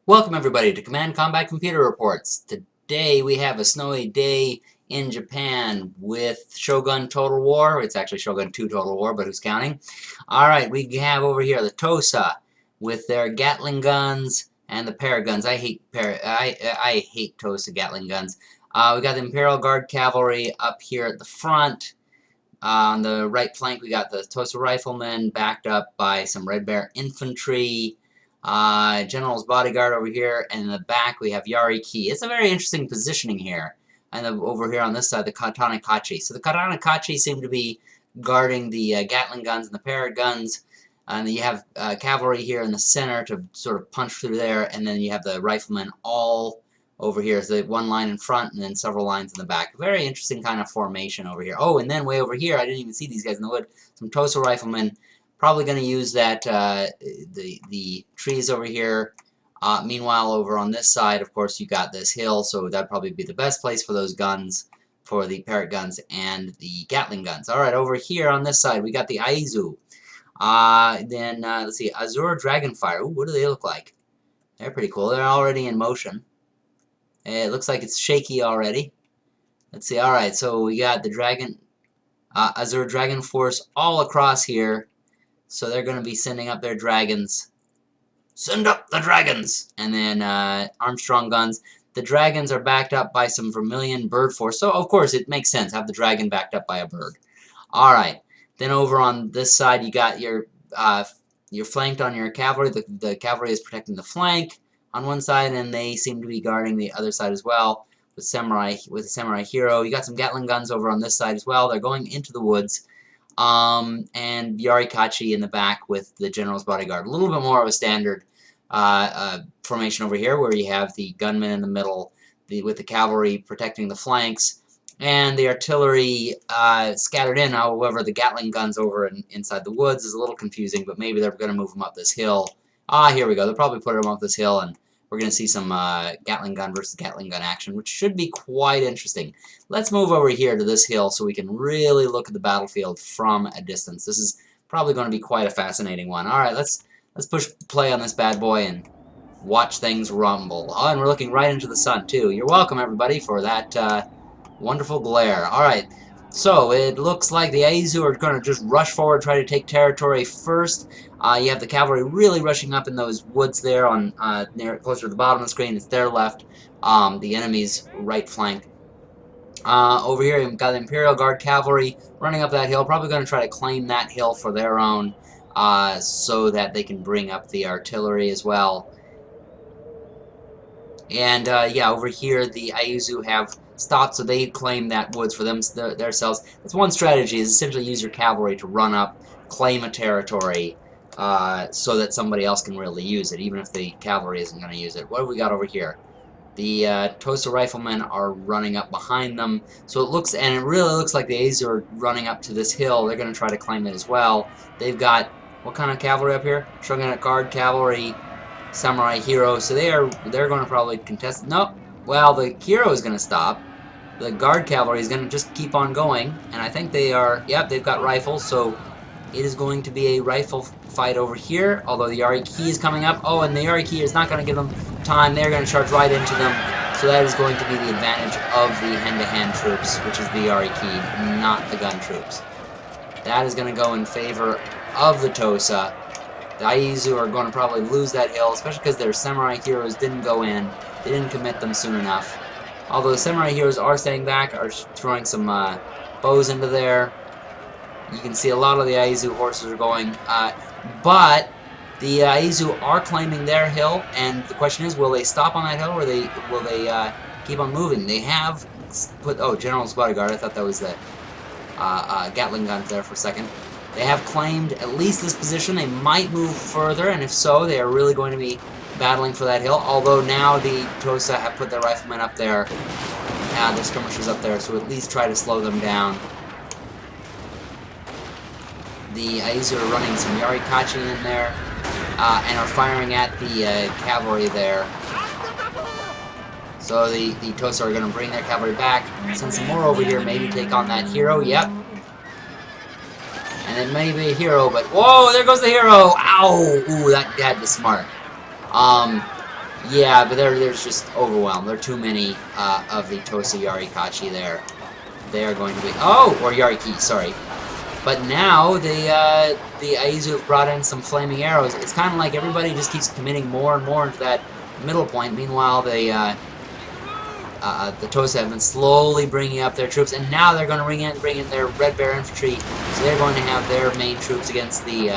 Welcome everybody to Command Combat Computer Reports. Today we have a snowy day in Japan with Shogun Total War. It's actually Shogun 2 Total War, but who's counting? Alright, we have over here the Tosa with their Gatling guns and the paraguns. I hate Tosa Gatling guns. We got the Imperial Guard Cavalry up here at the front. On the right flank we got the Tosa Riflemen backed up by some Red Bear Infantry. General's Bodyguard over here, and in the back we have Yari Ki. It's a very interesting positioning here. And over here on this side, the Katana Kachi. So the Katana Kachi seem to be guarding the Gatling guns and the Parrot guns. And you have cavalry here in the center to sort of punch through there, and then you have the riflemen all over here. So one line in front and then several lines in the back. Very interesting kind of formation over here. Oh, and then way over here, I didn't even see these guys in the wood. Some Tosa riflemen. Probably going to use that the trees over here. Meanwhile, over on this side, of course, you got this hill, so that'd probably be the best place for those guns, for the Parrot guns and the Gatling guns. All right, over here on this side, we got the Aizu. Let's see, Azure Dragonfire. Ooh, what do they look like? They're pretty cool. They're already in motion. It looks like it's shaky already. Let's see. All right, so we got the Azure Dragon Force all across here. So they're going to be sending up their dragons. Send up the dragons! And then Armstrong guns. The dragons are backed up by some Vermilion bird force. So, of course, it makes sense. Have the dragon backed up by a bird. Alright. Then over on this side, you got you're flanked on your cavalry. The cavalry is protecting the flank on one side, and they seem to be guarding the other side as well with a samurai hero. You got some Gatling guns over on this side as well. They're going into the woods. And Yarikachi in the back with the General's Bodyguard. A little bit more of a standard formation over here, where you have the gunmen in the middle, with the cavalry protecting the flanks, and the artillery scattered in. However, the Gatling guns over inside the woods is a little confusing, but maybe they're going to move them up this hill. Here we go. They'll probably put them up this hill, and we're going to see some Gatling gun versus Gatling gun action, which should be quite interesting. Let's move over here to this hill so we can really look at the battlefield from a distance. This is probably going to be quite a fascinating one. Alright, let's push play on this bad boy and watch things rumble. Oh, and we're looking right into the sun, too. You're welcome, everybody, for that wonderful glare. Alright, so it looks like the Aizu are going to just rush forward, try to take territory first. You have the cavalry really rushing up in those woods there on closer to the bottom of the screen. It's their left, the enemy's right flank. Over here, you've got the Imperial Guard Cavalry running up that hill, probably going to try to claim that hill for their own, so that they can bring up the artillery as well. And, yeah, over here, the Aizu have stopped, so they claim that woods for themselves. That's one strategy, is essentially use your cavalry to run up, claim a territory, so that somebody else can really use it, even if the cavalry isn't going to use it. What have we got over here? The Tosa riflemen are running up behind them, so it really looks like the Aizu are running up to this hill. They're going to try to claim it as well. They've got, what kind of cavalry up here? Shogun Guard Cavalry, Samurai Hero, so they're going to probably contest. Nope. Well, the Hero is going to stop. The Guard Cavalry is going to just keep on going, and I think they are, yep, they've got rifles, so it is going to be a rifle fight over here, although the Yari Ki is coming up. Oh, and the Yari Ki is not going to give them time. They're going to charge right into them, so that is going to be the advantage of the hand-to-hand troops, which is the Yari Ki, not the gun troops. That is going to go in favor of the Tosa. The Aizu are going to probably lose that hill, especially because their Samurai Heroes didn't go in. They didn't commit them soon enough. Although the Samurai Heroes are staying back, are throwing some bows into there. You can see a lot of the Aizu horses are going, but the Aizu are claiming their hill, and the question is, will they stop on that hill, or will they keep on moving? They have put, oh, General's Bodyguard, I thought that was the Gatling guns there for a second. They have claimed at least this position. They might move further, and if so, they are really going to be battling for that hill, although now the Tosa have put their riflemen up there, their skirmishers up there, so at least try to slow them down. The Aizu are running some Yarikachi in there, and are firing at the cavalry there. So the Tosa are going to bring their cavalry back, send some more over here, maybe take on that hero, yep. And it may be a hero, but whoa, there goes the hero! Ow! Ooh, that had to smart. Yeah, but there's just overwhelmed. There are too many of the Tosa Yarikachi there. They are going to be... Oh! Or Yariki, sorry. But now the Aizu have brought in some flaming arrows. It's kind of like everybody just keeps committing more and more into that middle point. Meanwhile, the Tosa have been slowly bringing up their troops, and now they're going to bring in their Red Bear infantry. So they're going to have their main troops against the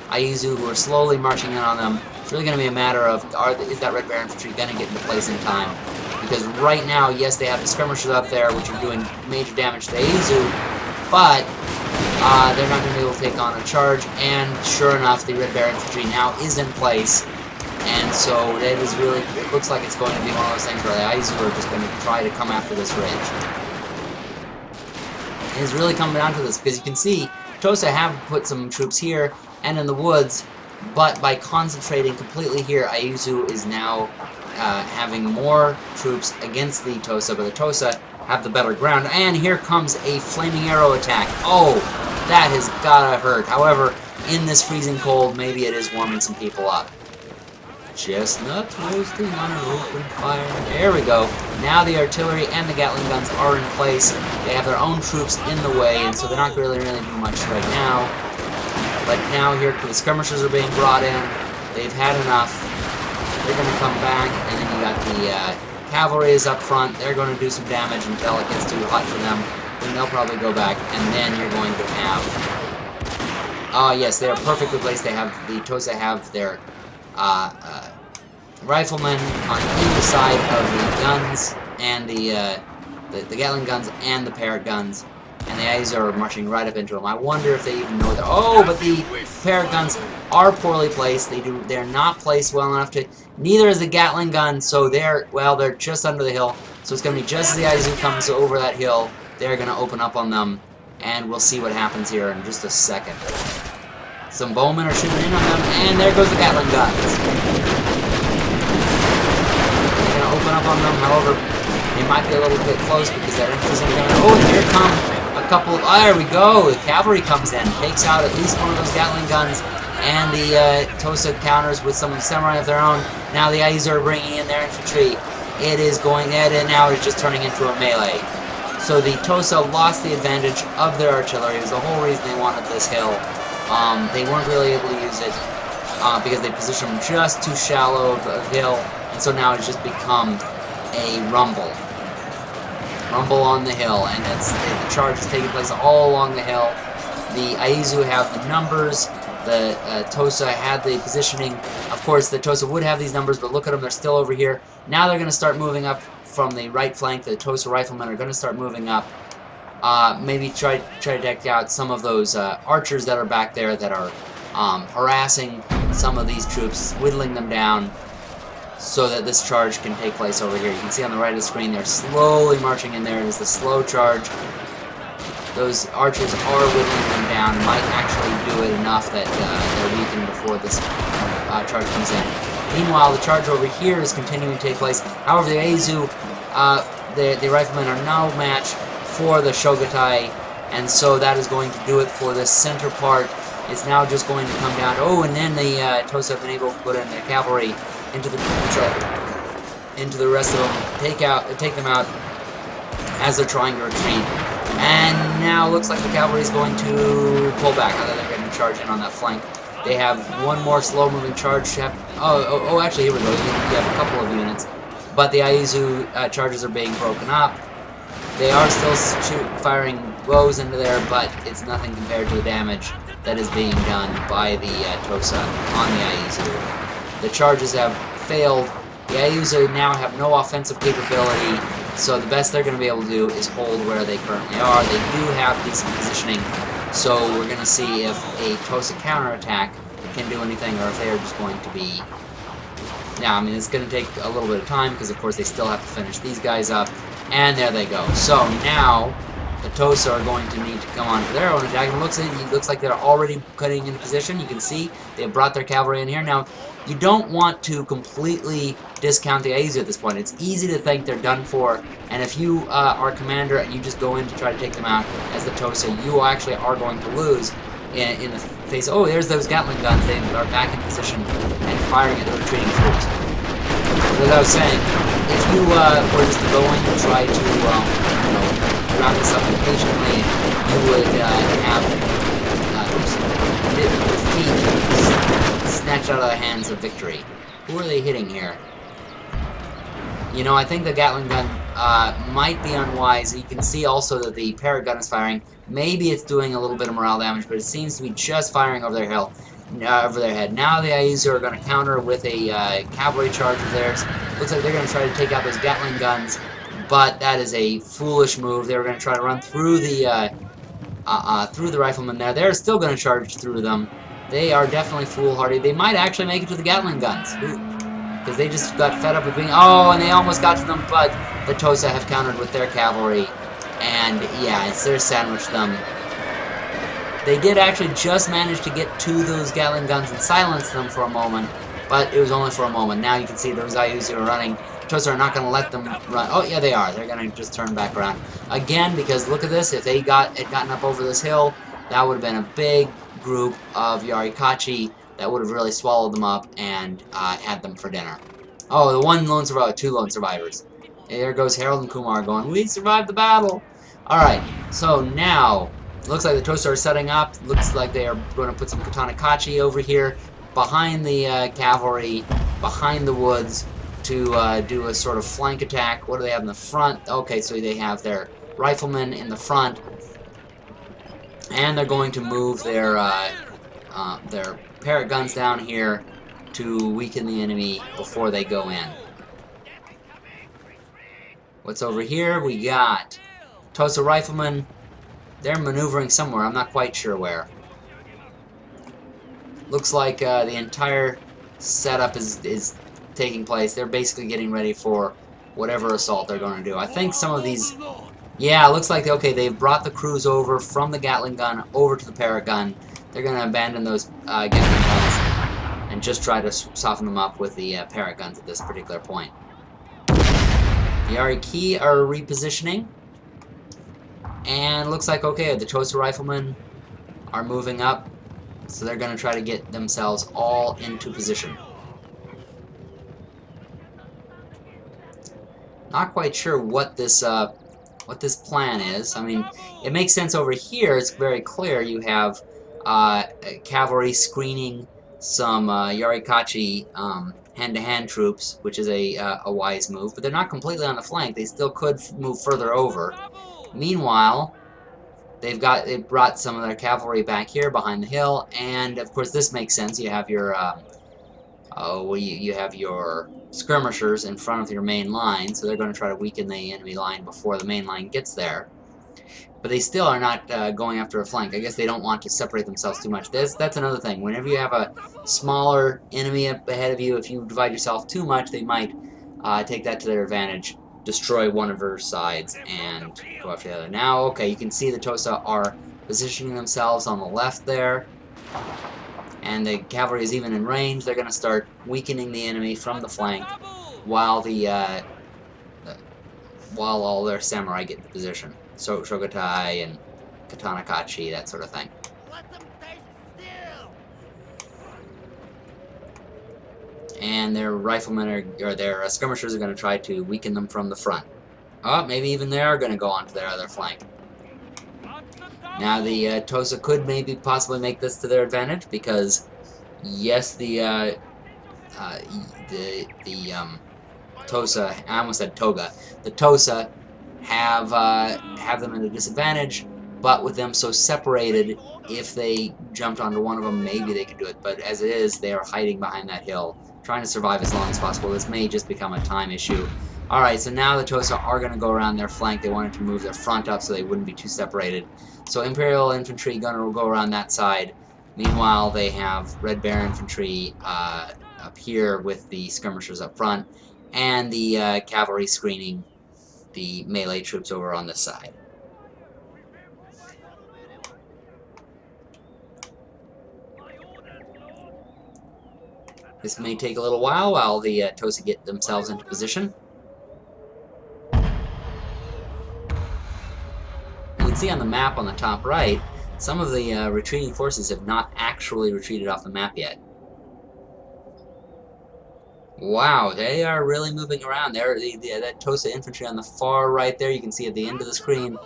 Aizu, who are slowly marching in on them. It's really going to be a matter of is that Red Bear infantry going to get into place in time? Because right now, yes, they have the skirmishers up there, which are doing major damage to the Aizu, but they're not going to be able to take on a charge. And sure enough, the Red Bear infantry now is in place. And so it looks like it's going to be one of those things where the Aizu are just going to try to come after this ridge. It is really coming down to this, because you can see Tosa have put some troops here and in the woods, but by concentrating completely here, Aizu is now having more troops against the Tosa, but the Tosa have the better ground. And here comes a flaming arrow attack. Oh, that has gotta hurt. However, in this freezing cold, maybe it is warming some people up. Chestnuts roasting on an open fire. There we go. Now the artillery and the Gatling guns are in place. They have their own troops in the way, and so they're not really doing much right now. But now here the skirmishers are being brought in. They've had enough. They're going to come back, and then you got the cavalry is up front. They're going to do some damage until it gets too hot for them. Then they'll probably go back, and then you're going to have... Oh yes, they are perfectly placed. They have the Tosa have their riflemen on either side of the guns and the Gatling guns and the Parrot guns, and the Aizu are marching right up into them. I wonder if they even know that. Oh, but the Parrot guns are poorly placed. They're not placed well enough to. Neither is the Gatling gun, so they're just under the hill. So it's going to be just as the Aizu comes over that hill, they're going to open up on them, and we'll see what happens here in just a second. Some bowmen are shooting in on them, and there goes the Gatling guns. They're going to open up on them, however, they might be a little bit close because their infantry's going to go. Oh, and here come a couple of... Oh, there we go. The cavalry comes in, takes out at least one of those Gatling guns, and the Tosa counters with some samurai of their own. Now the Aizu are bringing in their infantry. It is going in, and now it's just turning into a melee. So the Tosa lost the advantage of their artillery. It was the whole reason they wanted this hill. They weren't really able to use it because they positioned them just too shallow of the hill, and so now it's just become a rumble. Rumble on the hill, and the charge is taking place all along the hill. The Aizu have the numbers, the Tosa had the positioning. Of course, the Tosa would have these numbers, but look at them, they're still over here. Now they're going to start moving up from the right flank. The Tosa riflemen are going to start moving up. Maybe try to deck out some of those archers that are back there that are harassing some of these troops, whittling them down so that this charge can take place over here. You can see on the right of the screen they're slowly marching in there. It is the slow charge. Those archers are whittling them down, might actually do it enough that they're weakened before this charge comes in. Meanwhile, the charge over here is continuing to take place. However, the Aizu, the riflemen are no match for the Shogutai, and so that is going to do it for this center part. It's now just going to come down. Oh, and then the Tosa have been able to put in their cavalry into the rest of them, take them out as they're trying to retreat. And now looks like the cavalry is going to pull back. Now that they're going to charge in on that flank. They have one more slow-moving charge. Oh, actually, here we go. You have a couple of units, but the Aizu charges are being broken up. They are still firing blows into there, but it's nothing compared to the damage that is being done by the Tosa on the Aizu. The charges have failed. The Aizu now have no offensive capability, so the best they're going to be able to do is hold where they currently are. They do have decent positioning, so we're going to see if a Tosa counterattack can do anything, or if they are just going to be... Now, I mean, it's going to take a little bit of time, because of course they still have to finish these guys up. And there they go. So now the Tosa are going to need to come on for their own attack. It looks like they're already cutting into position. You can see they've brought their cavalry in here. Now, you don't want to completely discount the Aizu at this point. It's easy to think they're done for, and if you are commander and you just go in to try to take them out as the Tosa, you actually are going to lose in the face. Oh, there's those Gatling guns. They are back in position and firing at the retreating troops. as I was saying, if you were just to go in and try to, round this up impatiently, you would have defeat snatched out of the hands of victory. Who are they hitting here? You know, I think the Gatling gun might be unwise. You can see also that the parrot gun is firing. Maybe it's doing a little bit of morale damage, but it seems to be just firing over their head. Now the Aizu are going to counter with a cavalry charge of theirs. Looks like they're going to try to take out those Gatling guns, but that is a foolish move. They were going to try to run through the riflemen there. They're still going to charge through them. They are definitely foolhardy. They might actually make it to the Gatling guns. Because they just got fed up with being... Oh, and they almost got to them, but the Tosa have countered with their cavalry. And, yeah, they're sandwiched them. They did actually just manage to get to those Gatling guns and silence them for a moment, but it was only for a moment. Now you can see those Aizu are running. Tosa are not going to let them run. Oh, yeah, they are. They're going to just turn back around. Again, because look at this. If they had gotten up over this hill, that would have been a big group of Yarikachi that would have really swallowed them up and had them for dinner. Oh, the one lone survivor, two lone survivors. There goes Harold and Kumar going, we survived the battle! Alright, so now, looks like the Tosa are setting up. Looks like they are going to put some Katanakachi over here, behind the cavalry, behind the woods, to do a sort of flank attack. What do they have in the front? Okay, so they have their riflemen in the front, and they're going to move their parrot guns down here to weaken the enemy before they go in. What's over here? We got Tosa riflemen. They're maneuvering somewhere. I'm not quite sure where. Looks like the entire setup is taking place. They're basically getting ready for whatever assault they're going to do. I think some of these... Yeah, it looks like, okay, they've brought the crews over from the Gatling gun over to the parrot gun. They're going to abandon those Gatling guns and just try to soften them up with the parrot guns at this particular point. The Yariki are repositioning. And looks like, okay, the Tosa riflemen are moving up. So they're going to try to get themselves all into position. Not quite sure what this plan is. I mean, it makes sense over here. It's very clear. You have cavalry screening some Yarikachi hand-to-hand troops, which is a wise move. But they're not completely on the flank. They still could move further over. Meanwhile, they've brought some of their cavalry back here behind the hill, and of course this makes sense. You have your you have your skirmishers in front of your main line, so they're going to try to weaken the enemy line before the main line gets there. But they still are not going after a flank. I guess they don't want to separate themselves too much. That's another thing. Whenever you have a smaller enemy up ahead of you, if you divide yourself too much, they might take that to their advantage, destroy one of her sides, and go after the other. Now, okay, you can see the Tosa are positioning themselves on the left there, and the cavalry is even in range. They're going to start weakening the enemy from the flank, while while all their samurai get into position. So Shogatai and Katanakachi, that sort of thing. And their riflemen or their skirmishers are going to try to weaken them from the front. Oh, maybe even they are going to go onto their other flank. Now the Tosa could possibly make this to their advantage, because yes, the Tosa, I almost said Toga, the Tosa have them at a disadvantage, but with them so separated, if they jumped onto one of them, maybe they could do it. But as it is, they are hiding behind that hill, trying to survive as long as possible. This may just become a time issue. Alright, so now the Tosa are going to go around their flank. They wanted to move their front up so they wouldn't be too separated. So Imperial Infantry Gunner will go around that side. Meanwhile, they have Red Bear Infantry up here with the skirmishers up front, and the cavalry screening the melee troops over on this side. This may take a little while the Tosa get themselves into position. You can see on the map on the top right, some of the retreating forces have not actually retreated off the map yet. Wow, they are really moving around. That Tosa infantry on the far right there, you can see at the end of the screen.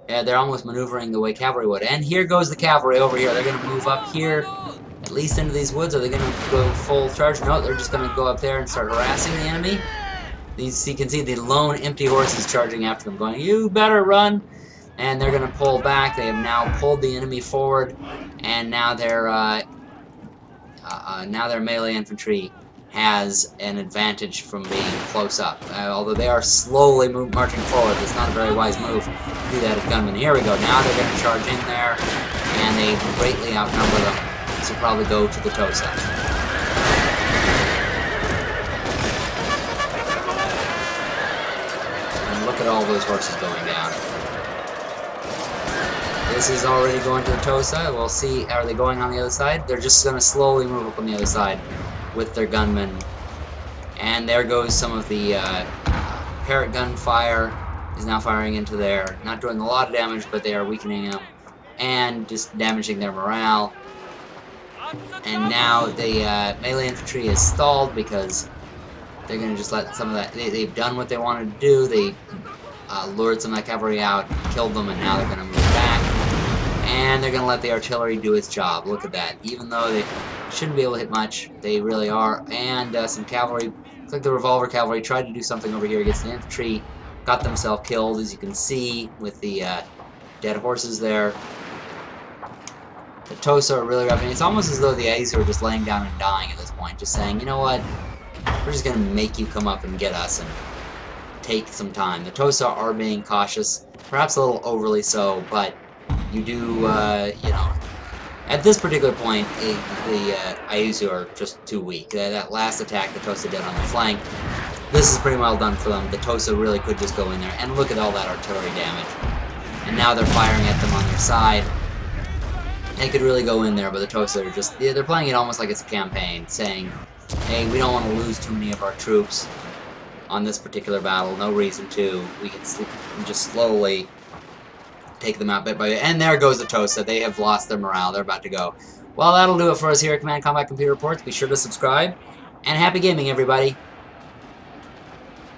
They're almost maneuvering the way cavalry would. And here goes the cavalry over here. They're going to move up here, at least into these woods. Are they going to go full charge? No, they're just going to go up there and start harassing the enemy. You can see the lone empty horses charging after them, going, "You better run!" And they're going to pull back. They have now pulled the enemy forward, and now their melee infantry has an advantage from being close up. Although they are slowly marching forward, it's not a very wise move to do that at gunmen. Here we go. Now they're going to charge in there, and they greatly outnumber them. This will probably go to the Tosa. And look at all those horses going down. This is already going to the Tosa. We'll see. Are they going on the other side? They're just going to slowly move up on the other side with their gunmen. And there goes some of the parrot gun fire. Is now firing into there. Not doing a lot of damage, but they are weakening them and just damaging their morale. And now the melee infantry is stalled because they're going to just let some of that. They've done what they wanted to do. They lured some of that cavalry out, killed them, and now they're going to move back. And they're going to let the artillery do its job. Look at that. Even though they shouldn't be able to hit much, they really are. And some cavalry, looks like the revolver cavalry tried to do something over here against the infantry. Got themselves killed, as you can see, with the dead horses there. The Tosa are really rough. It's almost as though the Aizu are just laying down and dying at this point. Just saying, you know what? We're just going to make you come up and get us and take some time. The Tosa are being cautious. Perhaps a little overly so, but you do, you know, at this particular point, the Aizu are just too weak. That last attack the Tosa did on the flank, this is pretty well done for them. The Tosa really could just go in there, and look at all that artillery damage. And now they're firing at them on their side. They could really go in there, but the Tosa are just, they're playing it almost like it's a campaign, saying, hey, we don't want to lose too many of our troops on this particular battle. No reason to. We can just slowly take them out bit by bit. And there goes the Tosa. They have lost their morale. They're about to go. Well, that'll do it for us here at Command Combat Computer Reports. Be sure to subscribe. And happy gaming, everybody.